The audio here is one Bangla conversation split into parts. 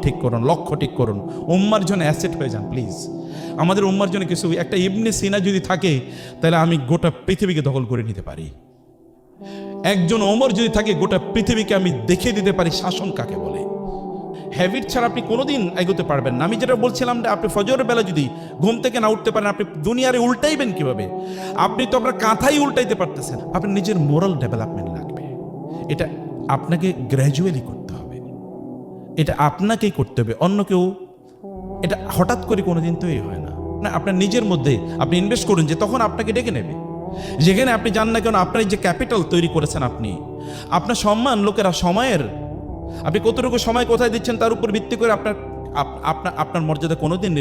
ঠিক করুন, লক্ষ্য ঠিক করুন, উম্মার জন্য অ্যাসেট হয়ে যান প্লিজ। আমাদের উম্মার জন্য কিছু, একটা ইবনে সিনা যদি থাকে তাহলে আমি গোটা পৃথিবীকে দখল করে নিতে পারি। একজন ওমর যদি থাকে গোটা পৃথিবীকে আমি দেখিয়ে দিতে পারি শাসন কাকে বলে। হ্যাবিট ছাড়া আপনি কোনোদিন এগোতে পারবেন না। আমি যেটা বলছিলাম যে আপনি ফজরের বেলা যদি ঘুম থেকে না উঠতে পারেন, আপনি দুনিয়ারে উল্টাইবেন কিভাবে? আপনি তো আপনার কাঁথাই উল্টাইতে পারতেছেন। আপনার নিজের মোরাল ডেভেলপমেন্ট লাগবে। এটা আপনাকে গ্র্যাজুয়ালি করতে হবে, এটা আপনাকেই করতে হবে, অন্য কেউ এটা হঠাৎ করে কোনোদিন তৈরি হয় না। আপনার নিজের মধ্যে আপনি ইনভেস্ট করুন, যে তখন আপনাকে ডেকে নেবে। যেখানে আপনি জান না কেন, আপনার যে ক্যাপিটাল তৈরি করেছেন আপনি, আপনার সম্মান লোকেরা সময়ের, আপনি কতটুকু সময় কোথায় দিচ্ছেন তার উপর ভিত্তি করে আপনার মর্যাদা কোনোদিন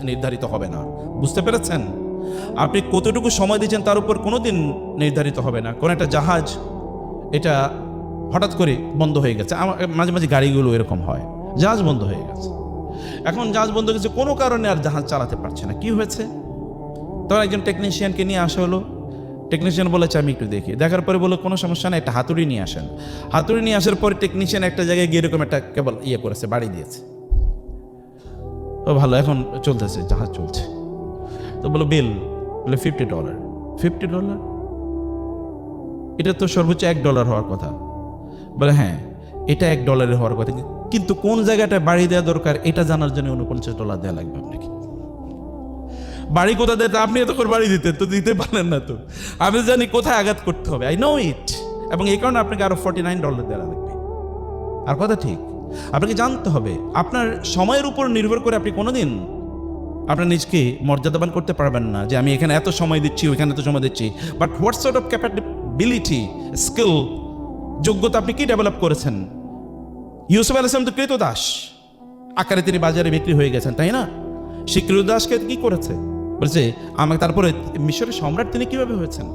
নির্ধারিত হবে না। বুঝতে পেরেছেন? আপনি কতটুকু সময় দিচ্ছেন তার উপর কোনোদিন নির্ধারিত হবে না। কোন একটা জাহাজ এটা হঠাৎ করে বন্ধ হয়ে গেছে, মাঝে মাঝে গাড়িগুলো এরকম হয়, জাহাজ বন্ধ হয়ে গেছে। এখন জাহাজ বন্ধ হয়ে গেছে, কোনো কারণে আর জাহাজ চালাতে পারছে না। কি হয়েছে? তখন একজন টেকনিশিয়ানকে নিয়ে আসা হলো। টেকনিশিয়ান বলেছে আমি একটু দেখি। দেখার পরে বললো কোনো সমস্যা না, একটা হাতুড়ি নিয়ে আসেন। হাতুড়ি নিয়ে আসার পরে টেকনিশিয়ান একটা জায়গায় গিয়ে এরকম একটা কেবল করেছে, বাড়ি দিয়েছে। ও ভালো, এখন চলতেছে, জাহাজ চলছে। তো বলো বিল, বলে $50। $50? এটা তো সর্বোচ্চ $1 হওয়ার কথা। বলে হ্যাঁ, এটা $1 হওয়ার কথা, কিন্তু কোন জায়গাটায় বাড়ি দেওয়া দরকার এটা জানার জন্য $49 দেওয়া লাগবে আপনাকে। বাড়ি কোথায় দিতে? আপনি এত করে বাড়ি দিতে পারলেন না তো। আমি জানি কোথায় আঘাত করতে হবে, আই নো ইট, এবং এই কারণে আপনাকে আরো $49 দেওয়া লাগবে। আর কথা ঠিক, আপনাকে জানতে হবে আপনার সময়ের উপর নির্ভর করে আপনি কোনোদিন আপনার নিজকে মর্যাদাবান করতে পারবেন না, যে আমি এখানে এত সময় দিচ্ছি, ওইখানে এত সময় দিচ্ছি। But what sort of capability, skill, যোগ্যতা আপনি কি ডেভেলপ করেছেন? ইউসুফ আলাইহিস সালাম তো কৃতদাস আকারে তিনি বাজারে বিক্রি হয়ে গেছেন, তাই না? সেই কৃতদাসকে কি করেছে? বলছে আমাকে। তারপরে মিশরের সম্রাট তিনি কিভাবে হয়েছেন?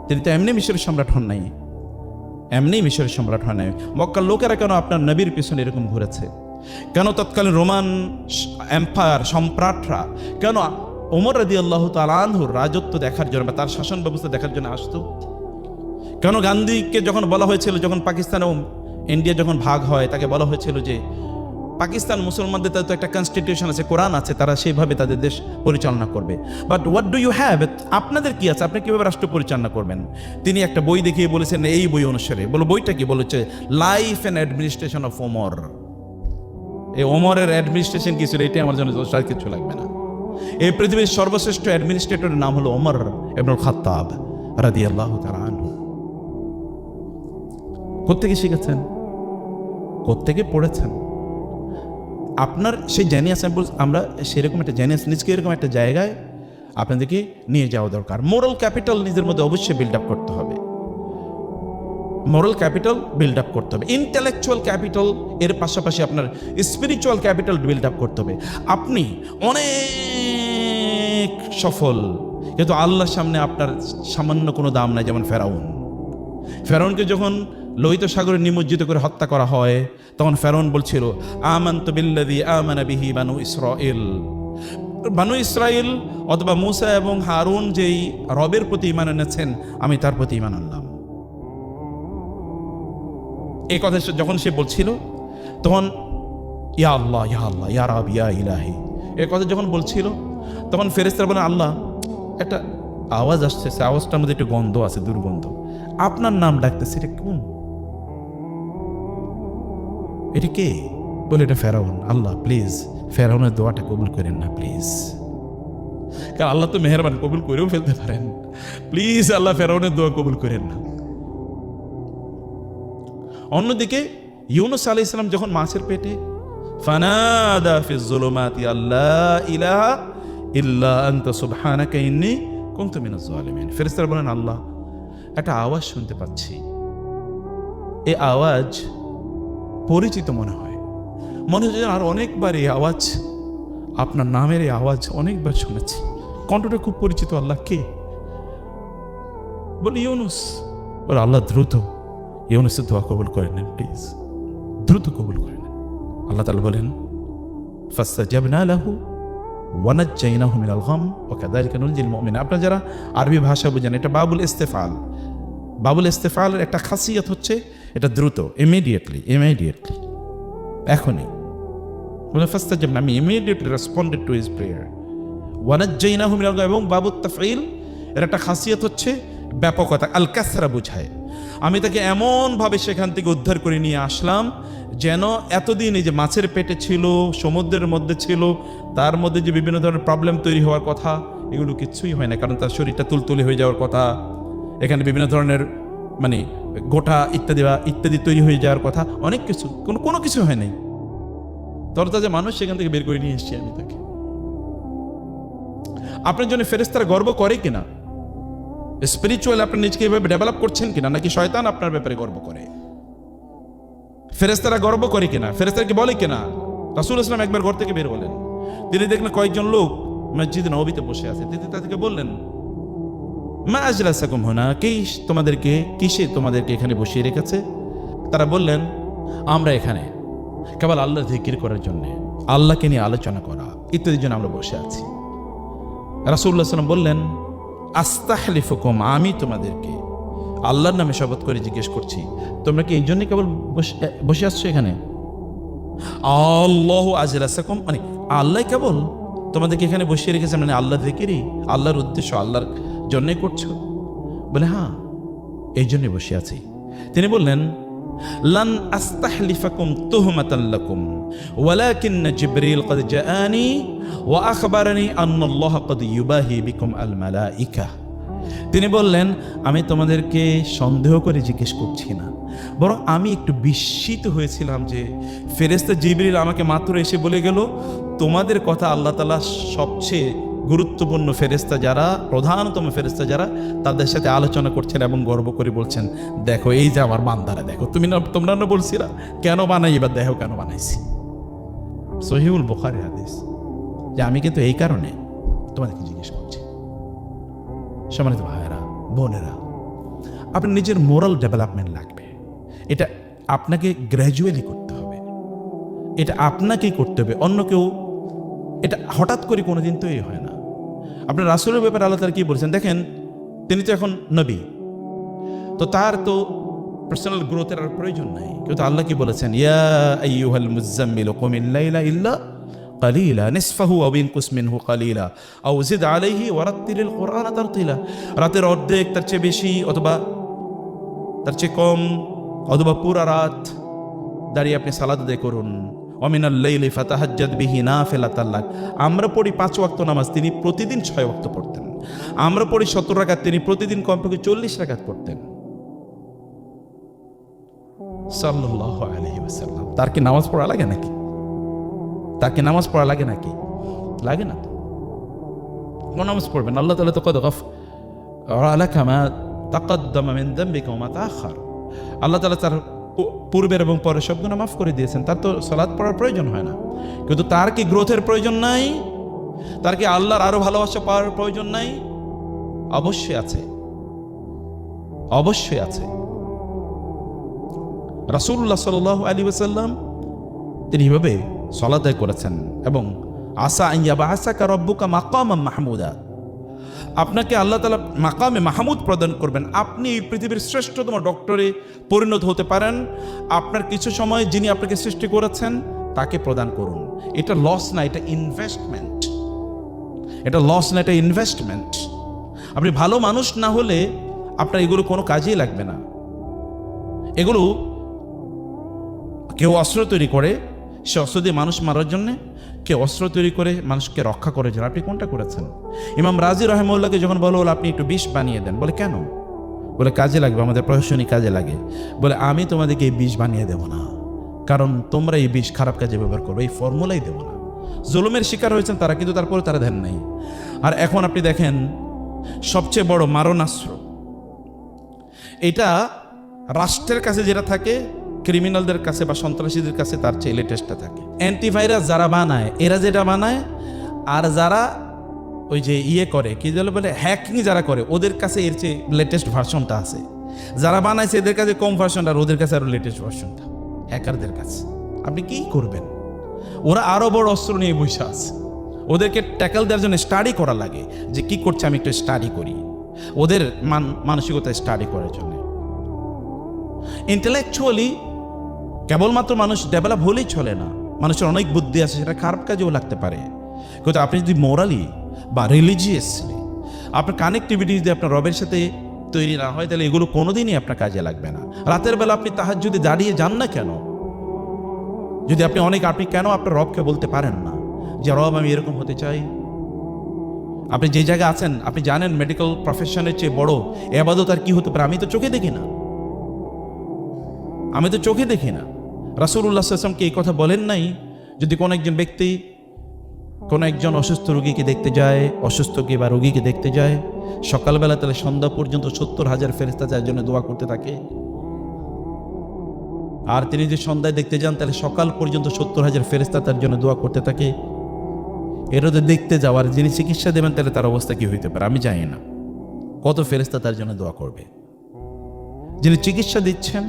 তিনি তো এমনি মিশরের সম্রাট হন নাই, এমনি মিশরের সম্রাট হন নাই। মক্কার লোকেরা কেন আপনার নবীর পিছনে এরকম ঘুরেছে? কেন তৎকালীন রোমান এম্পায়ার সম্রাটরা কেন ওমর রাদিয়াল্লাহু তাআলা আনহুর রাজত্ব দেখার জন্য বা তার শাসন ব্যবস্থা দেখার জন্য আসতো? কেন গান্ধীকে যখন বলা হয়েছিল, যখন পাকিস্তান ও ইন্ডিয়া যখন ভাগ হয়, তাকে বলা হয়েছিল যে পাকিস্তান মুসলমানদের তাদের তো একটা কনস্টিটিউশন আছে, কোরআন আছে, তারা সেইভাবে তাদের দেশ পরিচালনা করবে। But what do you have? আপনাদের কি আছে? আপনি কিভাবে রাষ্ট্র পরিচালনা করবেন? তিনি একটা বই দেখিয়ে বলেছেন এই বই অনুসারে। বলো বইটা কি? বলেছে life and administration of Omar. এই ওমরের অ্যাডমিনিস্ট্রেশন কি ছিল? এটাই আমার জন্য কিছু লাগবে না। এই পৃথিবীর সর্বশ্রেষ্ঠ অ্যাডমিনিস্ট্রেটরের নাম হলো ওমর ইবনুল খাত্তাব রাদিয়াল্লাহু তাআলা আনহু। কোত্থেকে শিখেছেন? কোত্থেকে পড়েছেন? আপনার সেই জেনিয়াস, আমরা সেরকম একটা জেনিয়াস নিজকে এরকম একটা জায়গায় আপনাদেরকে নিয়ে যাওয়া দরকার। মোরাল ক্যাপিটাল নিজের মধ্যে অবশ্যই বিল্ড আপ করতে হবে। মোরাল ক্যাপিটাল বিল্ড আপ করতে হবে, ইন্টেলেকচুয়াল ক্যাপিটাল, এর পাশাপাশি আপনার স্পিরিচুয়াল ক্যাপিটাল বিল্ড আপ করতে হবে। আপনি অনেক সফল, কিন্তু আল্লাহর সামনে আপনার সামান্য কোনো দাম নাই। যেমন ফেরাউনকে যখন লোহিত সাগরে নিমজ্জিত করে হত্যা করা হয়, তখন ফেরাউন বলছিল আমানতু বিল্লাযী আমানা বিহি বানু ইসরাঈল। বানু ইসরাঈল অথবা মূসা এবং হারুন যেই রবের প্রতি ঈমান এনেছেন, আমি তার প্রতি ঈমান আনলাম। এই কথা যখন সে বলছিল, তখন ইয়া আল্লাহ ইয়া আল্লাহ ইয়া রাব ইয়া ইলাহি, এই কথা যখন বলছিল, তখন ফেরেশতারা বলেন আল্লাহ, একটা আওয়াজ আসছে, সে আওয়াজটার মধ্যে একটু গন্ধ আছে, দুর্গন্ধ। আপনার নাম ডাকতেছে, এটা কোন? এটা কে? বলে এটা ফেরাউন। আল্লাহ প্লিজ ফেরাউনের দোয়াটা কবুল করেন না প্লিজ, কারণ আল্লাহ তো মেহেরবান, কবুল করেও ফেলতে পারেন। প্লিজ আল্লাহ ফেরাউনের দোয়া কবুল করেন না। অন্যদিকে ইউনুস আলাইহিস সালাম যখন মাছের পেটে, ফানাদা ফিজ যুলুমাতি আল্লা ইলাহা ইল্লা আনতা সুবহানাকা ইন্নী কুনতু মিনাজ জালিমিন। ফেরেশতারা বলেন আল্লাহ, একটা আওয়াজ শুনতে পাচ্ছি, এই আওয়াজ পরিচিত মনে হয়, মনে হচ্ছে আর অনেকবার এই আওয়াজ, আপনার নামের এই আওয়াজ অনেকবার শুনেছি, কণ্ঠটা খুব পরিচিত। আল্লাহ কে? বলে ইউনুস। বলে আল্লাহ দ্রুত ইউনুসের দোয়া কবুল করে নেন প্লিজ, দ্রুত কবুল করে নেন। আল্লাহ তাআলা বলেন ফাসতাজাবনা লাহু ওয়া নাজ্জাইনাহু মিনাল গাম ওয়া কাযালিকা নুনজিল মুমিনিন। আপনারা যারা আরবি ভাষা বুঝেন, এটা বাবুল ইস্তেফাল। বাবুল ইস্তেফালের একটা খাসিয়ত হচ্ছে এটা দ্রুত, ইমিডিয়েটলি, এখনই। বলে ফাস্তাজাবনা, আমি immediately responded to his prayer. ওয়ানাজ্জাইনাহু মিনাল গাম, এবং বাবু তাফঈল এর একটা খাসিয়ত হচ্ছে ব্যাপকতা, আল কাসরা বুঝায়। আমি তাকে এমনভাবে সেখান থেকে উদ্ধার করে নিয়ে আসলাম যেন এতদিন এই যে মাছের পেটে ছিল, সমুদ্রের মধ্যে ছিল, তার মধ্যে যে বিভিন্ন ধরনের প্রবলেম তৈরি হওয়ার কথা, এগুলো কিচ্ছুই হয় না, কারণ তার শরীরটা তুলতুলে হয়ে যাওয়ার কথা, এখানে বিভিন্ন ধরনের মানে গোটা ইত্যাদি তৈরি হয়ে যাওয়ার কথা, অনেক কিছু, কোনো কিছু হয় নাই। তরতাজা মানুষ সেখান থেকে বের করে নিয়ে এসেছি আমি তাকে। আপনার জন্য ফেরেশতারা গর্ব করে কিনা? স্পিরিচুয়াল আপনি নিজেকে এভাবে ডেভেলপ করছেন কিনা, নাকি শয়তান আপনার ব্যাপারে গর্ব করে? ফেরেশতারা গর্ব করে কিনা? ফেরেশতাকে বলে কিনা? রাসূল ইসলাম একবার ঘর থেকে বের হলেন, তিনি দেখলেন কয়েকজন লোক মসজিদে নববীতে বসে আছে। তিনি তাদেরকে বললেন, মা আজলাসাকুম হুনা, কিসে তোমাদেরকে এখানে বসিয়ে রেখেছে? তারা বললেন, আমরা এখানে কেবল আল্লাহর জিকির করার জন্য, আল্লাহকে নিয়ে আলোচনা করা ইত্যাদির জন্য আমরা বসে আছি। রাসূলুল্লাহ সাল্লাল্লাহু আলাইহি ওয়াসাল্লাম বললেন, আস্তাহলিফুকুম, আমি তোমাদেরকে আল্লাহর নামে শপথ করে জিজ্ঞেস করছি, তোমরা কি এই জন্যই কেবল বসে আসছো এখানে? আল্লাহু আজলাসাকুম, মানে আল্লাহ কেবল তোমাদেরকে এখানে বসিয়ে রেখেছে, মানে আল্লাহর জিকিরই, আল্লাহর উদ্দেশ্য আল্লাহর জন্যই করছো? বলে হ্যাঁ, এই জন্যই বসে আছি। তিনি বললেন, লান আস্তাহলিফাকুম তুহমাতান লাকুম ওয়ালাকিন জিবরিল ক্বাদ জাআনি ওয়া আখবারানি আন্নাল্লাহ ক্বাদ ইউবাহি বিকুম আল মালাইকা। তিনি বললেন, আমি তোমাদেরকে সন্দেহ করে জিজ্ঞেস করছি না, বরং আমি একটু বিস্মিত হয়েছিলাম যে ফেরেশতা জিবরিল আমাকে মাত্র এসে বলে গেল, তোমাদের কথা আল্লাহ তাআলা সবচেয়ে গুরুত্বপূর্ণ ফেরেশতা যারা, প্রধানতম ফেরেশতা যারা, তাদের সাথে আলোচনা করছেন এবং গর্ব করে বলছেন, দেখো এই যে আমার বান্দারা, দেখো তোমরা না বলছিলা কেন বানাই, এবার দেখো কেন বানাইছি। সহিহুল বুখারী হাদিস, যে আমি কিন্তু এই কারণে তোমাদেরকে জিজ্ঞেস করছি। সম্মানিত ভাইয়েরা, বোনেরা, আপনার নিজের মোরাল ডেভেলপমেন্ট লাগবে। এটা আপনাকে গ্র্যাজুয়ালি করতে হবে, এটা আপনাকেই করতে হবে, অন্য কেউ এটা হঠাৎ করে কোনোদিন তো এই হয় না। আপনার রাসূলের ব্যাপারে আল্লাহ তাআলা কি বলছেন দেখেন, তিনি তো এখন নবী, তো তার তো পার্সোনাল গ্রোথের আর প্রয়োজন নাই। কিন্তু আল্লাহ কি বলেছেন, ইয়া আইয়ুহাল মুযাম্মিল কুমিল লাইলা ইল্লা কালিলা নিসফাহু আও ইনকুস মিনহু কালিলা আও জিদ আলাইহি ওয়ারাত্তিলিল কুরআনা তারতিলা। রাতের অর্ধেক, তার চেয়ে বেশি অথবা তার চেয়ে কম, অথবা পুরা রাত দাঁড়িয়ে আপনি সালাত আদায় করুন। ওয়ামিনাল লাইলি ফাতাহাজ্জাদ বিহি নাফিলাতাল লাক। আমরা পড়ি 5 ওয়াক্ত নামাজ, তিনি প্রতিদিন 6 ওয়াক্ত পড়তেন। আমরা পড়ি 70 রাকাত, তিনি প্রতিদিন কমপক্ষে 40 রাকাত পড়তেন সাল্লাল্লাহু আলাইহি ওয়াসাল্লাম। তার কি নামাজ পড়া লাগে নাকি? তাকে নামাজ পড়া লাগে নাকি? লাগে না তো। কোন নামাজ পড়বেন? আল্লাহ তাআলা তো কদ গাফারা লাকা মা তাকাদ্দামা মিন যামবিকা ওয়া মা তাআখার। আল্লাহ তাআলা তার পূর্বের এবং পরের সব গুনাহ মাফ করে দিয়েছেন, তার তো সালাত পড়ার প্রয়োজন হয় না। কিন্তু তার কি গ্রোথের প্রয়োজন নাই? তার কি আল্লাহর আরো ভালোবাসা পাওয়ার প্রয়োজন নাই? অবশ্যই আছে, অবশ্যই আছে। রাসূলুল্লাহ সাল্লাল্লাহু আলাইহি ওয়াসাল্লাম তিনি এভাবে সালাত আদায় করেছেন, এবং আসা আন ইয়াবআসাকা রাব্বুকা মাকামান মাহমুদা, আপনাকে আল্লাহ তাআলা মাকামে মাহমুদ প্রদান করবেন। আপনি এই পৃথিবীর শ্রেষ্ঠতম ডক্টরে পরিণত হতে পারেন। আপনার কিছু সময় যিনি আপনাকে সৃষ্টি করেছেন তাকে প্রদান করুন। এটা লস না, এটা ইনভেস্টমেন্ট। এটা লস না, এটা ইনভেস্টমেন্ট। আপনি ভালো মানুষ না হলে আপনার এগুলো কোনো কাজেই লাগবে না। এগুলো কেউ অস্ত্র তৈরি করে, সে অস্ত্র দিয়ে মানুষ মারার জন্যে, কেউ অস্ত্র তৈরি করে মানুষকে রক্ষা করার জন্য। আপনি কোনটা করেছেন? ইমাম রাজি রাহিমাহুল্লাহকে যখন বলো আপনি একটু বিষ বানিয়ে দেন, বলে কেন? বলে কাজে লাগবে, আমাদের প্রশাসনিক কাজে লাগে। বলে আমি তোমাদেরকে এই বিষ বানিয়ে দেব না, কারণ তোমরা এই বিষ খারাপ কাজে ব্যবহার করবে, এই ফর্মুলাই দেব না। জুলুমের শিকার হয়েছেন তারা, কিন্তু তারপরে তারা ধ্যান নাই। আর এখন আপনি দেখেন সবচেয়ে বড় মারণাস্ত্র, এটা রাষ্ট্রের কাছে যেটা থাকে, ক্রিমিনালদের কাছে বা সন্ত্রাসীদের কাছে তার চেয়ে লেটেস্টটা থাকে। অ্যান্টিভাইরাস যারা বানায়, এরা যেটা বানায়, আর যারা ওই যে করে কি বলে হ্যাকিং যারা করে, ওদের কাছে এর চেয়ে লেটেস্ট ভার্সনটা আছে। যারা বানাইছে এদের কাছে কম ভার্সনটা, আর ওদের কাছে আরো লেটেস্ট ভার্সনটা হ্যাকারদের কাছে। আপনি কি করবেন? ওরা আরো বড় অস্ত্র নিয়ে বসে আছে। ওদেরকে ট্যাকল দেওয়ার জন্য স্টাডি করা লাগে, যে কি করছে আমি একটু স্টাডি করি, ওদের মানসিকতা স্টাডি করার জন্য। ইন্টেলেকচুয়ালি কেবলমাত্র মানুষ ডেভেলপ হলেই চলে না, মানুষের অনেক বুদ্ধি আছে, সেটা খারাপ কাজেও লাগতে পারে। কিন্তু আপনি যদি মোরালি বা রিলিজিয়াসলি আপনার কানেক্টিভিটি যদি আপনার রবের সাথে তৈরি না হয়, তাহলে এগুলো কোনোদিনই আপনার কাজে লাগবে না। রাতের বেলা আপনি তাহাজ্জুদে দাঁড়িয়ে যান না কেন? যদি আপনি কেন আপনার রবকে বলতে পারেন না যে রব আমি এরকম হতে চাই? আপনি যে জায়গায় আছেন আপনি জানেন মেডিকেল প্রফেশনের চেয়ে বড় ইবাদত আর কি হতে পারে? আমি তো চোখে দেখি না। রাসূলুল্লাহ সাল্লাল্লাহু আলাইহি ওয়াসাল্লাম কি এই কথা বলেন নাই? যদি কোনো একজন ব্যক্তি কোনো একজন অসুস্থ রোগীকে দেখতে যায়, অসুস্থকে বা রোগীকে দেখতে যায় সকালবেলা, তাহলে সন্ধ্যা পর্যন্ত 70,000 ফেরেশতা তার জন্য দোয়া করতে থাকে। আর তিনি যদি সন্ধ্যায় দেখতে যান, তাহলে সকাল পর্যন্ত 70,000 ফেরেশতা তার জন্য দোয়া করতে থাকে। এর তো দেখতে যাওয়ার, যিনি চিকিৎসা দেবেন তাহলে তার অবস্থা কি হইতে পারে আমি জানি না। কত ফেরেশতা তার জন্য দোয়া করবে। যিনি চিকিৎসা দিচ্ছেন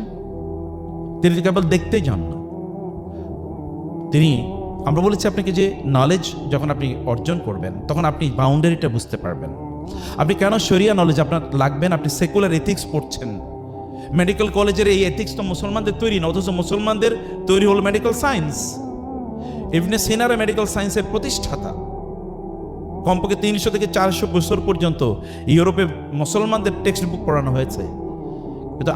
তিনি কেবল দেখতে যান না, আমরা বলেছি আপনাকে যে নলেজ যখন আপনি অর্জন করবেন তখন আপনি বাউন্ডারিটা বুঝতে পারবেন। আপনি কেন শরিয়া নলেজ আপনার লাগবেন? আপনি সেকুলার এথিক্স পড়ছেন। মেডিকেল কলেজের এই এথিক্স তো মুসলমানদের তৈরি না, অথচ মুসলমানদের তৈরি হলো মেডিকেল সায়েন্স। ইবনে সিনারা মেডিকেল সায়েন্সের প্রতিষ্ঠাতা। কমপক্ষে 300 থেকে 400 বছর পর্যন্ত ইউরোপে মুসলমানদের টেক্সট বুক পড়ানো হয়েছে। কিন্তু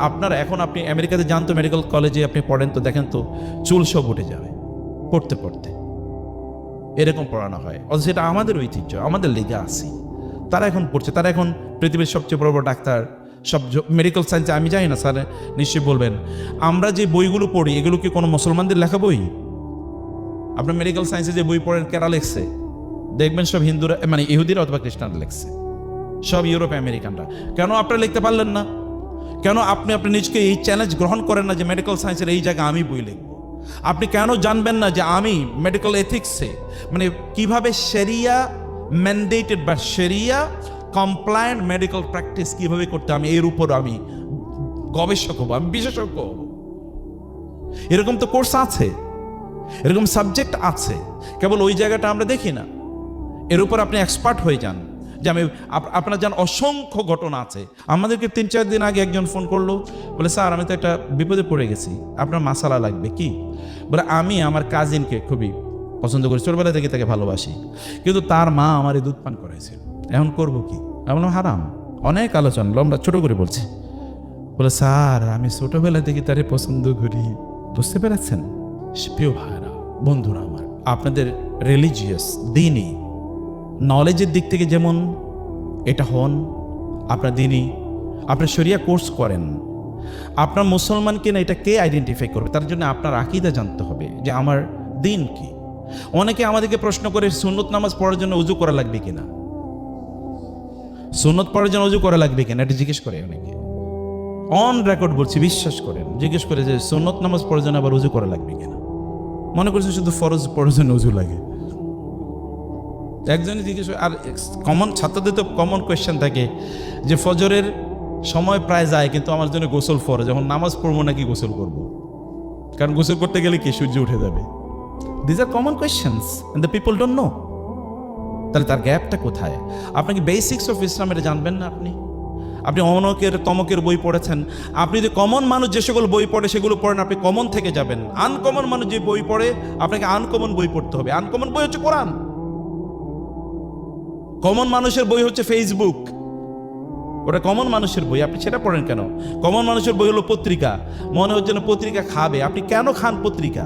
আপনি আমেরিকাতে যান তো, মেডিকেল কলেজে আপনি পড়েন তো, দেখেন তো চুল সব উঠে যাবে পড়তে পড়তে, এরকম পড়ানো হয়। অথচ এটা আমাদের ঐতিহ্য, আমাদের লেগে আসি। তারা এখন পড়ছে, তারা এখন পৃথিবীর সবচেয়ে বড় বড় ডাক্তার, সব মেডিকেল সায়েন্সে। আমি জানি না, স্যার নিশ্চয়ই বলবেন, আমরা যে বইগুলো পড়ি এগুলো কি কোনো মুসলমানদের লেখা বই? আপনার মেডিকেল সায়েন্সে যে বই পড়েন কারা লেখছে? দেখবেন সব হিন্দুরা, মানে ইহুদিরা অথবা খ্রিস্টানরা লেখছে, সব ইউরোপ আমেরিকানরা। কেন আপনারা লিখতে পারলেন না? কেন আপনি নিজকে এই চ্যালেঞ্জ গ্রহণ করেন না যে মেডিকেল সায়েন্সের এই জায়গায় আমি বই লিখব? আপনি কেন জানবেন না যে আমি মেডিকেল এথিক্সে, মানে কিভাবে শরিয়া ম্যান্ডেটেড বা শরিয়া কমপ্লায়েন্ট মেডিকেল প্র্যাকটিস কিভাবে করতে, আমি এর উপর আমি গবেষক হব, আমি বিশেষজ্ঞ হব। এরকম তো কোর্স আছে, এরকম সাবজেক্ট আছে, কেবল ওই জায়গাটা আমরা দেখি না। এর উপর আপনি এক্সপার্ট হয়ে যান। যে আপনার যান অসংখ্য ঘটনা আছে। আমাদেরকে 3-4 দিন আগে একজন ফোন করলো, বলে স্যার আমি তো একটা বিপদে পড়ে গেছি, আপনার মাসালা লাগবে কি? বলে আমি আমার কাজিনকে খুবই পছন্দ করি, ছোটবেলা থেকে তাকে ভালোবাসি, কিন্তু তার মা আমার দুধ পান করাইছিল, এখন করবো কি? আমি বললাম হারাম। অনেক আলোচনা, লম্বা ছোট করে বলছি। বলে স্যার আমি ছোটবেলা থেকে তারে পছন্দ করি। বুঝতে পেরেছেন? প্রিয় ভাইরা, বন্ধুরা আমার, আপনাদের রিলিজিয়াস দিনই নলেজের দিক থেকে যেমন এটা হন, আপনার দিনই আপনার শরিয়া কোর্স করেন। আপনার মুসলমান কিনা এটা কে আইডেন্টিফাই করবে? তার জন্য আপনার আকীদা জানতে হবে যে আমার দিন কি। অনেকে আমাদেরকে প্রশ্ন করে সুন্নত নামাজ পড়ার জন্য উজু করা লাগবে কিনা, সুন্নত পড়ার জন্য উজু করা লাগবে কিনা, এটা জিজ্ঞেস করে অনেকে। অন রেকর্ড বলছি, বিশ্বাস করেন, জিজ্ঞেস করে যে সুন্নত নামাজ পড়ার জন্য আবার উজু করা লাগবে কিনা। মনে করছে শুধু ফরজ পড়ার জন্য উজু লাগে। একজনই জিজ্ঞেস, আর কমন ছাত্রদের তো কমন কোয়েশ্চেন থাকে যে ফজরের সময় প্রায় যায়, কিন্তু আমার জন্য গোসল ফরজ, যখন নামাজ পড়বো নাকি গোসল করব, কারণ গোসল করতে গেলে কি সূর্য উঠে যাবে। This are common questions and the people don't know. তাহলে তার গ্যাপটা কোথায়? আপনাকে বেসিক্স অফ ইসলাম এটা জানবেন না। আপনি অনকের তমকের বই পড়েছেন, আপনি যদি কমন মানুষ যে সকল বই পড়ে সেগুলো পড়েন, আপনি কমন থেকে যাবেন। আনকমন মানুষ যে বই পড়ে, আপনাকে আনকমন বই পড়তে হবে। আনকমন বই হচ্ছে কোরআন। কমন মানুষের বই হচ্ছে ফেসবুক, ওটা কমন মানুষের বই, আপনি সেটা পড়েন কেন? কমন মানুষের বই হলো পত্রিকা, মনে হচ্ছে না পত্রিকা খাবে। আপনি কেন খান পত্রিকা?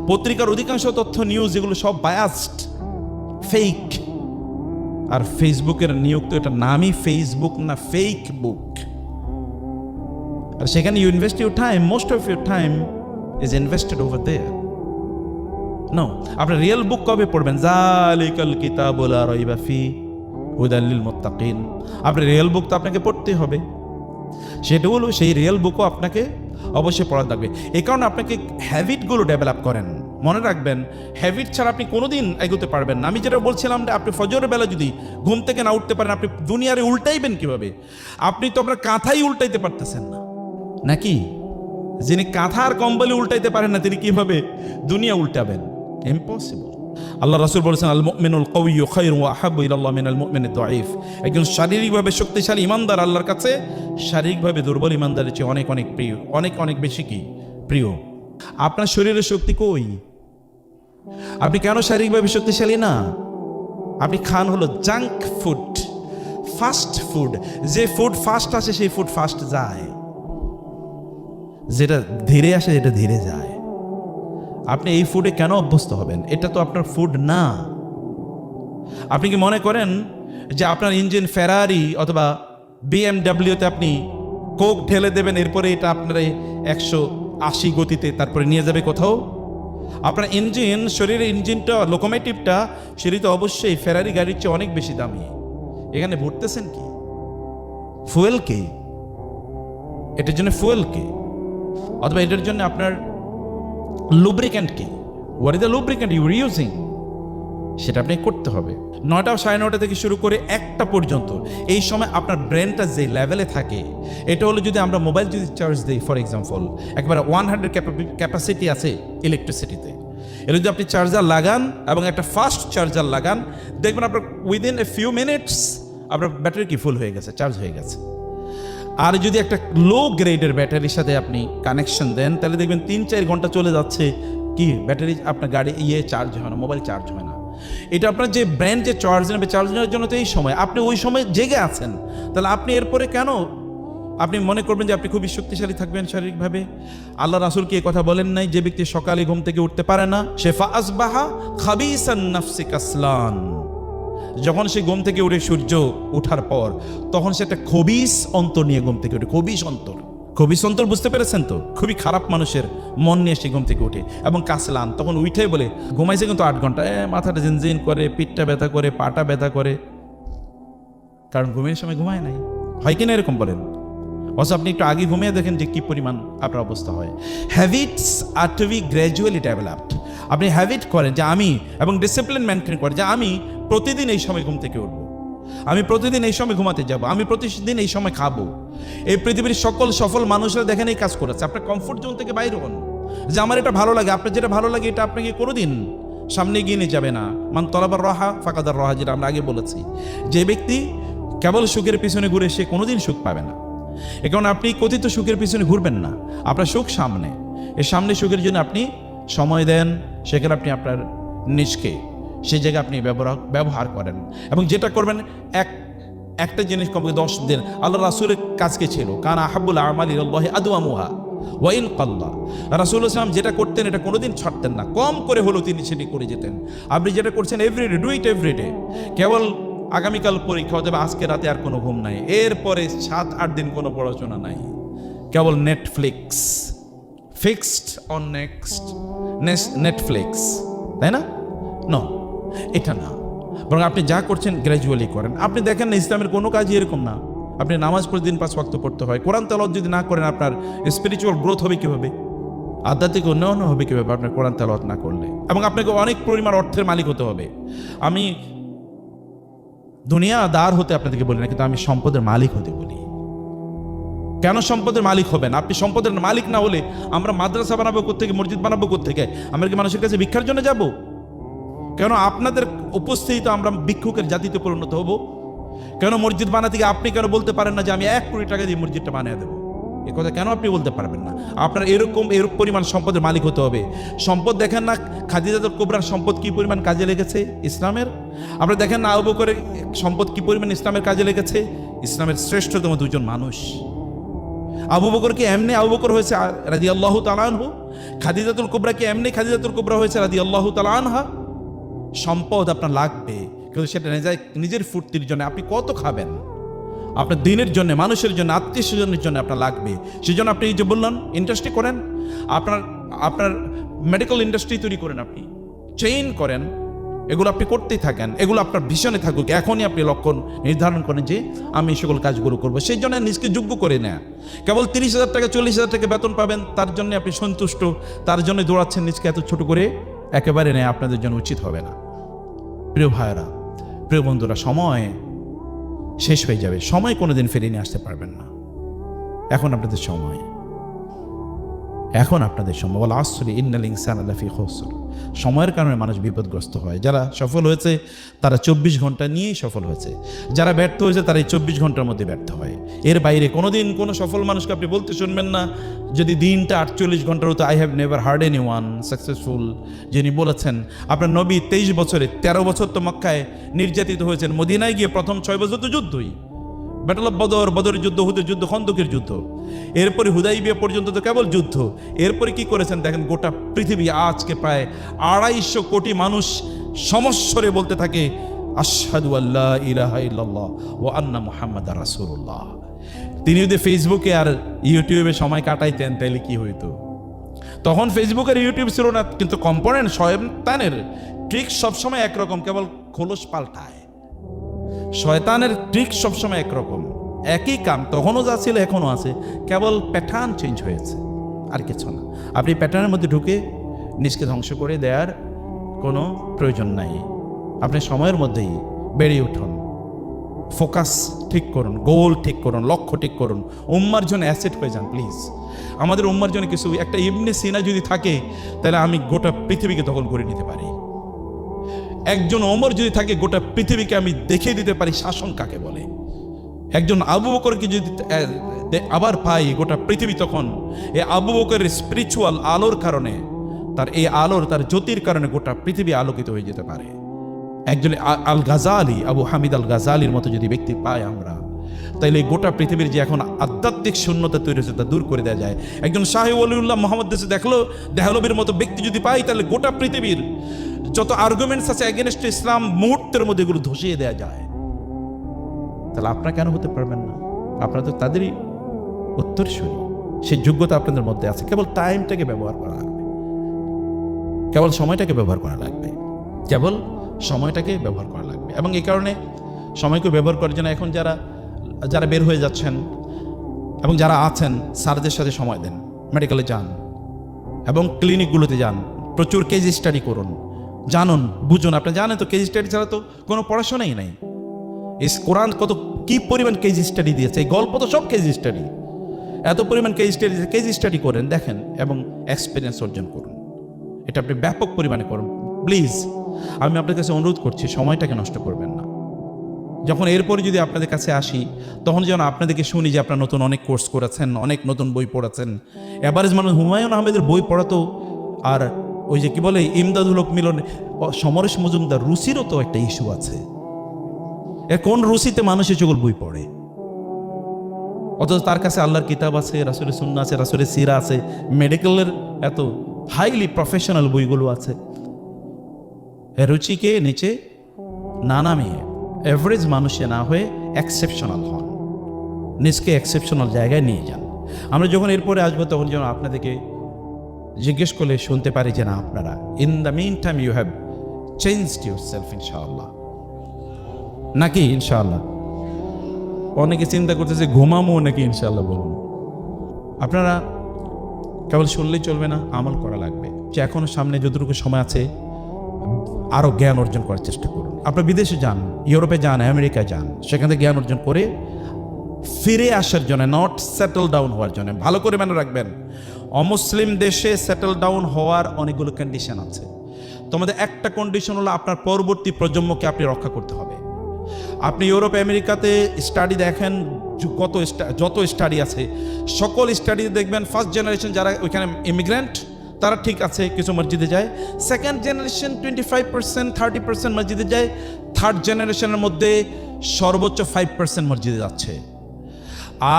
পত্রিকার অধিকাংশ তথ্য নিউজ এগুলো সব বায়াসড, ফেক। আর ফেসবুকের নিয়োগ তো এটা নামই ফেসবুক না, ফেক বুক। আর সেখানে you invest your time, most of your time is invested over there. No, আপনি রিয়েল বুক কবে পড়বেন? যালিকাল কিতাবু লা রাইবা ফি হুদাল লিল মুত্তাকিন। আপনি রিয়েল বুক তো আপনাকে পড়তে হবে। সেটা হলো সেই রিয়েল বুকও আপনাকে অবশ্যই পড়া লাগবে। এই কারণে আপনাকে হ্যাবিটগুলো ডেভেলপ করেন। মনে রাখবেন, হ্যাবিট ছাড়া আপনি কোনোদিন এগোতে পারবেন না। আমি যেটা বলছিলাম, আপনি ফজরের বেলা যদি ঘুম থেকে না উঠতে পারেন, আপনি দুনিয়ারে উল্টাইবেন কিভাবে? আপনি তো আপনার কাঁথাই উল্টাইতে পারতেছেন না, নাকি? যিনি কাঁথা আর কম্বলে উল্টাইতে পারেন না, তিনি কিভাবে দুনিয়া উল্টাবেন? ইম্পসিবল। আল্লাহ রাসূল বলেছেন, আল মুমিনুল কাওয়িয়্যু খায়রুন ওয়া আহাব্বু ইলাল্লাহ মিনাল মুমিনিদ দাঈফ। একজন শারীরিকভাবে শক্তিশালী ইমানদার আল্লাহর কাছে শারীরিকভাবে দুর্বল ইমানদারের চেয়ে অনেক অনেক প্রিয়, অনেক অনেক বেশি কি প্রিয়। আপনার শরীরের শক্তি কই? আপনি কেন শারীরিকভাবে শক্তিশালী না? আপনি খান হলো জাঙ্ক ফুড, ফাস্ট ফুড। যে ফুড ফাস্ট আসে সেই ফুড ফাস্ট যায়, যেটা ধীরে আসে যেটা ধীরে যায়। আপনি এই ফুডে কেন অভ্যস্ত হবেন? এটা তো আপনার ফুড না। আপনি কি মনে করেন যে আপনার ইঞ্জিন ফেরারি অথবা বিএমডাব্লিউতে আপনি কোক ঢেলে দেবেন, এরপরে এটা আপনার 180 গতিতে তারপরে নিয়ে যাবে কোথাও? আপনার ইঞ্জিন, শরীরের ইঞ্জিনটা, লোকোমোটিভটা, সেটি তো অবশ্যই ফেরারি গাড়ির চেয়ে অনেক বেশি দামি। এখানে ভরতেছেন কি? ফুয়েল কে? এটার জন্য ফুয়েল কে? অথবা এটার জন্য আপনার লুব্রিক্যান্ট কি? What is the lubricant you are using? সেটা আপনি করতে হবে। 9টা 9:30 থেকে শুরু করে 1টা পর্যন্ত এই সময় আপনার ব্রেনটা যে লেভেলে থাকে, এটা হলো যদি আমরা মোবাইল যদি চার্জ দিই, ফর এক্সাম্পল একবারে 100 ক্যাপাসিটি আছে ইলেকট্রিসিটিতে, এটা যদি আপনি চার্জার লাগান এবং একটা ফাস্ট চার্জার লাগান, দেখবেন আপনার উইদিন এ ফিউ মিনিটস আপনার ব্যাটারি কি ফুল হয়ে গেছে, চার্জ হয়ে গেছে। আর যদি একটা লো গ্রেডের ব্যাটারির সাথে আপনি কানেকশন দেন, তাহলে দেখবেন 3-4 ঘন্টা চলে যাচ্ছে, কি ব্যাটারি আপনার গাড়ি চার্জ হয় না, মোবাইল চার্জ হয় না। এটা আপনার যে ব্র্যান্ড যে চার্জ নেবে, চার্জ নেওয়ার জন্য তো এই সময় আপনি ওই সময় জেগে আছেন, তাহলে আপনি এরপরে কেন আপনি মনে করবেন যে আপনি খুবই শক্তিশালী থাকবেন শারীরিকভাবে? আল্লাহ রাসূল কি এই কথা বলেন নাই, যে ব্যক্তি সকালে ঘুম থেকে উঠতে পারে না সে ফাসবাহা খাবিসান নাফসি কাসলান, যখন সে ঘুম থেকে উঠে সূর্য ওঠার পর তখন সে একটা খবিস অন্তর নিয়ে ঘুম থেকে উঠে। খবিস অন্তর, খবিস অন্তর বুঝতে পেরেছেন তো? খুবই খারাপ মানুষের মন নিয়ে সে ঘুম থেকে উঠে এবং কাসলান, তখন উঠে বলে ঘুমাইছে কিন্তু 8 ঘন্টা, মাথাটা জিনজিন করে, পিঠটা ব্যথা করে, পাটা ব্যথা করে, কারণ ঘুমের সময় ঘুমায় নাই। হয় কিনা এরকম বলেন? অথচ আপনি একটু আগে ঘুমিয়ে দেখেন যে কি পরিমাণ আপনার অবস্থা হয়। হ্যাবিটস আর টু বি গ্র্যাজুয়ালি ডেভেলপড। আপনি হ্যাবিট করেন যে আমি, এবং ডিসিপ্লিন মেনটেন করেন যে আমি প্রতিদিন এই সময় ঘুম থেকে উঠবো, আমি প্রতিদিন এই সময় ঘুমাতে যাব, আমি প্রতিদিন এই সময় খাবো। এই পৃথিবীর সকল সফল মানুষরা দেখেন এই কাজ করেছে। আপনার কমফোর্ট জোন থেকে বাইরে হন, যে আমার এটা ভালো লাগে। আপনার যেটা ভালো লাগে এটা আপনাকে কোনোদিন সামনে এগিয়ে নিয়ে যাবে না। মান তলাবার রহা ফাকাদার রহা, যেটা আমরা আগে বলেছি। যে ব্যক্তি কেবল সুখের পিছনে ঘুরে সে কোনোদিন সুখ পাবে না। এ কারণে আপনি কথিত সুখের পিছনে ঘুরবেন না, আপনার সুখ সামনে। এই সামনে সুখের জন্য আপনি সময় দেন, সেখানে আপনি আপনার নিজকে সেই জায়গায় আপনি ব্যবহার করেন, এবং যেটা করবেন একটা জিনিস কমপক্ষে 10 দিন। আল্লাহ রাসূলের কাজকে ছিল কানা আহাব্বুল আমালি ইলাল্লাহি আদওয়ামুহা ওয়া ইন কাল্লা। রাসূলুল্লাহ সাল্লাল্লাহু আলাইহি ওয়াসাল্লাম যেটা করতেন এটা কোনোদিন ছাড়তেন না, কম করে হলেও তিনি সেটি করে যেতেন। আপনি যেটা করছেন এভরিডে, ডু ইট এভরিডে। কেবল আগামীকাল পরীক্ষা হতে হবে, আজকে রাতে আর কোনো ঘুম নাই, এরপরে 7-8 দিন কোনো পড়াশোনা নাই, কেবল নেটফ্লিক্স, ফিক্সড অন নেটফ্লিক্স, তাই না? নো, এটা না। বরং আপনি যা করছেন গ্র্যাজুয়ালি করেন। আপনি দেখেন না, ইসলামের কোনো কাজই এরকম না। আপনি নামাজ প্রতিদিন 5 ওয়াক্ত পড়তে হয়। কোরআন তেলাওয়াত যদি না করেন, আপনার স্পিরিচুয়াল গ্রোথ হবে কীভাবে? আধ্যাত্মিক উন্নয়ন হবে কীভাবে আপনার কোরআন তেলাওয়াত না করলে? এবং আপনাকে অনেক পরিমাণ অর্থের মালিক হতে হবে। আমি দুনিয়াদার হতে আপনাদেরকে বলি না, কিন্তু আমি সম্পদের মালিক হতে বলি। কেন সম্পদের মালিক হবেন? আপনি সম্পদের মালিক না হলে আমরা মাদ্রাসা বানাবো কোত্থেকে, মসজিদ বানাবো কোত্থেকে? আমরা কি মানুষের কাছে ভিক্ষার জন্য যাব? কেন আপনাদের উপস্থিতিতে আমরা ভিক্ষুকের জাতিতে পরিণত হব? কেন মসজিদ বানাতে গিয়ে আপনি কেন বলতে পারেন না যে আমি 1 কোটি টাকা দিয়ে মসজিদটা বানিয়ে দেবো? এ কথা কেন আপনি বলতে পারবেন না? আপনার এরকম পরিমাণ সম্পদের মালিক হতে হবে। সম্পদ দেখেন না, খাদিজাতুল কুবরার সম্পদ কি পরিমাণ কাজে লেগেছে ইসলামের। আপনারা দেখেন না, আবু বকরের সম্পদ কি পরিমাণ ইসলামের কাজে লেগেছে। ইসলামের শ্রেষ্ঠতম 2 জন মানুষ। আবু বকর কি এমনি আবু বকর হয়েছে রাদিয়াল্লাহু তাআলা আনহু? খাদিজাতুল কুবরা কি এমনি খাদিজাতুল কুবরা হয়েছে রাদিয়াল্লাহু তাআলা আনহা? সম্পদ আপনার লাগবে, কিন্তু সেটা নিজের ফুর্তির জন্য। আপনি কত খাবেন? আপনার দিনের জন্য, মানুষের জন্য, আত্মীয় স্বজনের জন্য আপনার লাগবে। সেই জন্য আপনি এই যে বললেন ইন্ডাস্ট্রি করেন, আপনার মেডিকেল ইন্ডাস্ট্রি তৈরি করেন, আপনি চেইন করেন, এগুলো আপনি করতেই থাকেন। এগুলো আপনার ভীষণে থাকুক। এখনই আপনি লক্ষ্য নির্ধারণ করেন যে আমি এই সকল কাজগুলো করবো। সেই জন্য নিজকে যোগ্য করে নেয়া। কেবল 30,000 টাকা 40,000 টাকা বেতন পাবেন, তার জন্য আপনি সন্তুষ্ট, তার জন্য দৌড়াচ্ছেন, নিজকে এত ছোট করে একেবারে নেয় আপনাদের জন্য উচিত হবে না। প্রিয় ভাইয়েরা, প্রিয় বন্ধুরা, সময় শেষ হয়ে যাবে। সময় কোনোদিন ফিরিয়ে নিয়ে আসতে পারবেন না। এখন আপনাদের সময়, এখন আপনাদের সময় বলা আসলে ইন্নাল ইনসানা লাফি খুসর, সময়ের কারণে মানুষ বিপদগ্রস্ত হয়। যারা সফল হয়েছে তারা 24 ঘন্টা নিয়েই সফল হয়েছে, যারা ব্যর্থ হয়েছে তারা এই 24 ঘন্টার মধ্যে ব্যর্থ হয়। এর বাইরে কোনোদিন কোনো সফল মানুষকে আপনি বলতে শুনবেন না যদি দিনটা 48 ঘন্টার হতো, I have never hard any one successful, যিনি বলেছেন আপনার নবী 23 বছরে 13 বছর তো মক্কায় নির্যাতিত হয়েছেন, মদিনায় গিয়ে প্রথম 6 বছর তো যুদ্ধই, ব্যাটল অফ বদর, বদরের যুদ্ধ, হুদের যুদ্ধ, খন্দকের যুদ্ধ, এরপরে হুদাইবিয়া পর্যন্ত তো কেবল যুদ্ধ। এরপরে কি করেছেন দেখেন, গোটা পৃথিবী আজকে প্রায় 250 কোটি মানুষ সমস্বরে বলতে থাকে আশহাদু আল্লা ইলাহা ইল্লাল্লাহ ওয়া আন্না মুহাম্মাদার রাসূলুল্লাহ। তিনি যদি ফেসবুকে আর ইউটিউবে সময় কাটাইতেন তাহলে কি হইতো? তখন ফেসবুক আর ইউটিউব ছিল না, কিন্তু কম্পোনেন্ট শয়তানের ট্রিক সবসময় একরকম, কেবল খোলস পাল্টায়। শয়তানের ট্রিক সবসময় একরকম, একই কাম, তখনও যা ছিল এখনও আছে, কেবল প্যাটার্ন চেঞ্জ হয়েছে, আর কিছু না। আপনি প্যাটার্নের মধ্যে ঢুকে নিজকে ধ্বংস করে দেওয়ার কোনো প্রয়োজন নাই। আপনি সময়ের মধ্যেই বেড়ে উঠুন, ফোকাস ঠিক করুন, গোল ঠিক করুন, লক্ষ্য ঠিক করুন, উম্মার জন্য অ্যাসেট হয়ে যান প্লিজ। আমাদের উম্মার জন্য কিছু, একটা ইবনে সিনা যদি থাকে তাহলে আমি গোটা পৃথিবীকে দখল করে নিতে পারি। একজন ওমর যদি থাকে গোটা পৃথিবীকে আমি দেখিয়ে দিতে পারি শাসন কাকে বলে। একজন আবু বকরকে যদি আবার পাই গোটা পৃথিবী, তখন এই আবু বকরের স্পিরিচুয়াল আলোর কারণে, তার এই আলোর, তার জ্যোতির কারণে গোটা পৃথিবী আলোকিত হয়ে যেতে পারে। একজন আল গাজালি, আবু হামিদ আল গাজালির মতো যদি ব্যক্তি পাই আমরা, তাইলে গোটা পৃথিবীর যে এখন আধ্যাত্মিক শূন্যতা তৈরি হয়েছে তা দূর করে দেওয়া যায়। একজন শাহী ওলিউল্লাহ মোহাম্মদ দেশে দেহলবির মতো ব্যক্তি যদি পাই, তাহলে গোটা পৃথিবীর যত আর্গুমেন্টস আছে এগেনস্ট ইসলাম মুহূর্তের মধ্যে এগুলো ধসিয়ে দেওয়া যায়। তাহলে আপনারা কেন হতে পারবেন না? আপনারা তো তাদেরই উত্তরসূরি, সেই যোগ্যতা আপনাদের মধ্যে আছে। কেবল টাইমটাকে ব্যবহার করা লাগবে, কেবল সময়টাকে ব্যবহার করা লাগবে, কেবল সময়টাকে ব্যবহার করা লাগবে। এবং এই কারণে সময়কে ব্যবহার করার জন্য এখন যারা বের হয়ে যাচ্ছেন এবং যারা আছেন, স্যারদের সাথে সময় দেন, মেডিকেলে যান এবং ক্লিনিকগুলোতে যান, প্রচুর কেস স্টাডি করুন, জানুন, বুঝুন। আপনি জানেন তো কেস স্টাডি ছাড়া তো কোনো পড়াশোনাই নাই। এই কোরআন কি পরিমাণ কেস স্টাডি দিয়েছে, এই গল্প তো সব কেস স্টাডি, এত পরিমাণ কেস স্টাডি করেন, দেখেন এবং এক্সপিরিয়েন্স অর্জন করুন। এটা আপনি ব্যাপক পরিমাণে করুন প্লিজ। আমি আপনার কাছে অনুরোধ করছি, সময়টাকে নষ্ট করবেন না। যখন এরপরে যদি আপনাদের কাছে আসি, তখন যেন আপনাদেরকে শুনি যে আপনারা নতুন অনেক কোর্স করেছেন, অনেক নতুন বই পড়েছেন। এভারেজ মানুষ হুমায়ুন আহমেদের বই পড়াতো, আর ওই যে কি বলে ইমদাদুল হক মিলন, সমরেশ মজুমদার, রুচিরও তো একটা ইস্যু আছে। কোন রুচিতে মানুষ এগুলো বই পড়ে? অথচ তার কাছে আল্লাহর কিতাব আছে, রাসূলের সুন্নাহ আছে, রাসূলের সিরা আছে, মেডিকেলের এত হাইলি প্রফেশনাল বইগুলো আছে। রুচিকে নিচে না নামিয়ে এভারেজ মানুষে না হয়ে এক্সেপশনাল হন, নিজকে এক্সেপশনাল জায়গায় নিয়ে যান। আমরা যখন এরপরে আসবো তখন যেন আপনাদেরকে জিজ্ঞেস করলে শুনতে পারি যে না, আপনারা in the meantime you have changed yourself, ইনশাআল্লাহ। নাকি ইনশাআল্লাহ? অনেকে চিন্তা করতেছে ঘুমামো নাকি ইনশাআল্লাহ বলুন। আপনারা কেবল শুনলেই চলবে না, আমল করা লাগবে। যে এখনো সামনে যতটুকু সময় আছে আরও জ্ঞান অর্জন করার চেষ্টা করুন। আপনারা বিদেশে যান, ইউরোপে যান, আমেরিকায় যান, সেখান থেকে জ্ঞান অর্জন করে ফিরে আসার জন্য, নট সেটেল ডাউন হওয়ার জন্য। ভালো করে মনে রাখবেন, অমুসলিম দেশে সেটেল ডাউন হওয়ার অনেকগুলো কন্ডিশন আছে। তোমাদের একটা কন্ডিশন হলো আপনার পরবর্তী প্রজন্মকে আপনি রক্ষা করতে হবে। আপনি ইউরোপ আমেরিকাতে স্টাডি দেখেন, যত স্টাডি আছে সকল স্টাডি দেখবেন ফার্স্ট জেনারেশন যারা ওইখানে ইমিগ্রেন্ট তারা ঠিক আছে, কিছু মসজিদে যায়। সেকেন্ড জেনারেশন 25%, 30% মসজিদে যায়। থার্ড জেনারেশনের মধ্যে সর্বোচ্চ 5% মসজিদে যাচ্ছে।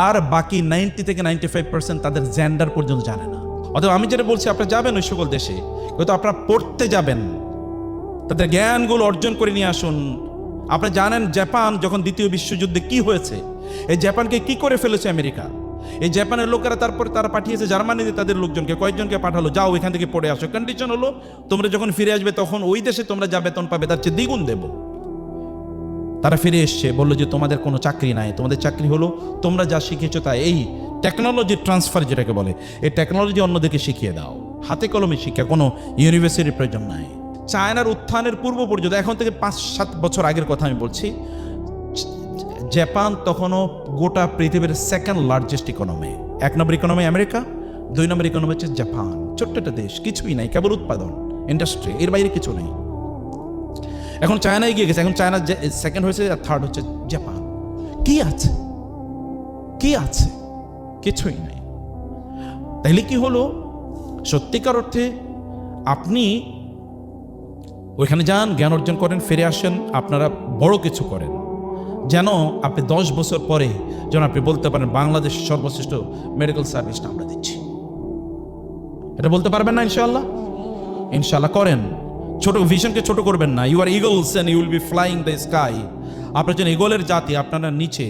আর বাকি 90 থেকে 95% তাদের জেন্ডার পর্যন্ত জানে না। অথবা আমি যেটা বলছি, আপনারা যাবেন ওই সকল দেশে, হয়তো আপনারা পড়তে যাবেন, তাদের জ্ঞানগুলো অর্জন করে নিয়ে আসুন। আপনি জানেন জাপান যখন দ্বিতীয় বিশ্বযুদ্ধে কি হয়েছে, এই জাপানকে কি করে ফেলেছে আমেরিকা। এই জাপানের লোকেরা তারপরে তারা পাঠিয়েছে জার্মানিতে তাদের লোকজনকে, কয়েকজনকে পাঠালো, যাও এখান থেকে পড়ে আসো। কন্ডিশন হলো তোমরা যখন ফিরে আসবে তখন ওই দেশে তোমরা যা বেতন পাবে তার চেয়ে দ্বিগুণ দেব। তারা ফিরে এসছে, বললো যে তোমাদের কোনো চাকরি নাই, তোমাদের চাকরি হলো তোমরা যা শিখেছো তাই, এই টেকনোলজি ট্রান্সফার যেটাকে বলে, এই টেকনোলজি অন্যদেরকে শিখিয়ে দাও। হাতে কলমে শিক্ষা, কোনো ইউনিভার্সিটির প্রয়োজন নাই। চায়নার উত্থানের পূর্ব পর্যন্ত, এখন থেকে 5-7 বছর আগের কথা আমি বলছি, জাপান তখনও গোটা পৃথিবীর সেকেন্ড লার্জেস্ট ইকোনমি। 1 নম্বর ইকোনমি আমেরিকা, 2 নম্বর ইকোনমি হচ্ছে জাপান, ছোট্ট একটা দেশ, কিছুই নাই, কেবল উৎপাদন, ইন্ডাস্ট্রি, এর বাইরে কিছু নেই। এখন চায়না এগিয়ে গেছে, এখন চায়না সেকেন্ড হয়েছে, আর থার্ড হচ্ছে জাপান। কি আছে? কি আছে? কিছুই নাই। তাইলে কি হলো? সত্যিকার অর্থে আপনি ওইখানে যান, জ্ঞান অর্জন করেন, ফিরে আসেন, আপনারা বড় কিছু করেন, যেন আপনি 10 বছর পরে যেন আপনি বলতে পারেন বাংলাদেশের সর্বশ্রেষ্ঠ মেডিকেল সার্ভিসটা আমরা দিচ্ছি। এটা বলতে পারবেন না ইনশাআল্লাহ? ইনশাআল্লাহ করেন। ছোট ভিশনকে ছোট করবেন না। You are eagles and you will be flying the sky. আপনার জন্য ইগলের জাতি, আপনারা নিচে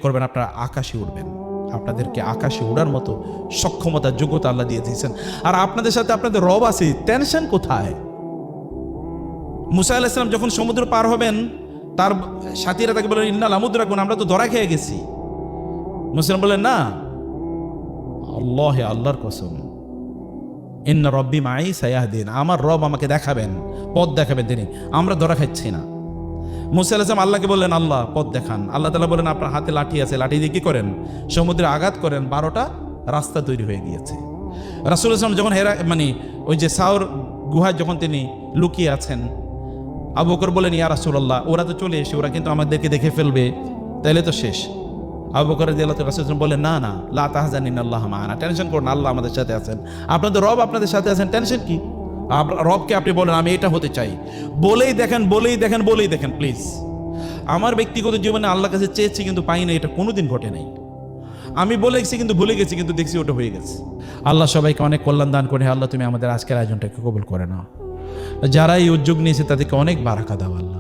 করবেন, আপনারা আকাশে উঠবেন। আপনাদেরকে আকাশে ওড়ার মতো সক্ষমতা, যোগ্যতা আল্লাহ দিয়ে দিয়েছেন। আর আপনাদের সাথে আপনাদের রব আছে, টেনশন কোথায়? মুসা আলাইহিস সালাম যখন সমুদ্র পার হবেন, তার সাথীরা তাকে বললেন ইন্নাল আমুদ্রাকুন, আমরা তো ধরা খেয়ে গেছি। মুসলিম বললেন না, আল্লাহর কসম, ইন্না রব্বি মাই সায়াহদিন, আমার রব আমাকে দেখাবেন, পথ দেখাবেন তিনি, আমরা ধরা খাচ্ছি না। মুসা আলাইহিস সালাম আল্লাহকে বললেন আল্লাহ পথ দেখান। আল্লাহ তাআলা বলেন আপনার হাতে লাঠি আছে, লাঠি দিয়ে কি করেন? সমুদ্রে আঘাত করেন, 12টা রাস্তা তৈরি হয়ে গিয়েছে। রাসূল সাল্লাল্লাহু আলাইহি ওয়াসাল্লাম যখন ওই যে সাউর গুহায় যখন তিনি লুকিয়ে আছেন, আবু বকর বলেন ইয়া রাসূলুল্লাহ, ওরা তো চলে এসে, ওরা কিন্তু আমাদেরকে দেখে ফেলবে, তাইলে তো শেষ। আবু বকর রাদিয়াল্লাহু তাআলা রাসূল বলেন না না, লা তাহজান ইন্নাল্লাহ মা'ানা, টেনশন করুন, আল্লাহ আমাদের সাথে আছেন, আপনাদের রব আপনাদের সাথে আছেন, টেনশন কি? রবকে আপনি বলেন আমি এটা হতে চাই, বলেই দেখেন প্লিজ। আমার ব্যক্তিগত জীবনে আল্লাহর কাছে চেয়েছি কিন্তু পাই না, এটা কোনোদিন ঘটে নাই। আমি বলে গেছি কিন্তু ভুলে গেছি, কিন্তু দেখছি ওটা হয়ে গেছে। আল্লাহ সবাইকে অনেক কল্যাণ দান করে। আল্লাহ তুমি আমাদের আজকের আয়োজনটাকে কবুল করে নাও। যারা এই উদ্যোগ নিয়েছে তাদেরকে অনেক বারাকা দাও আল্লাহ।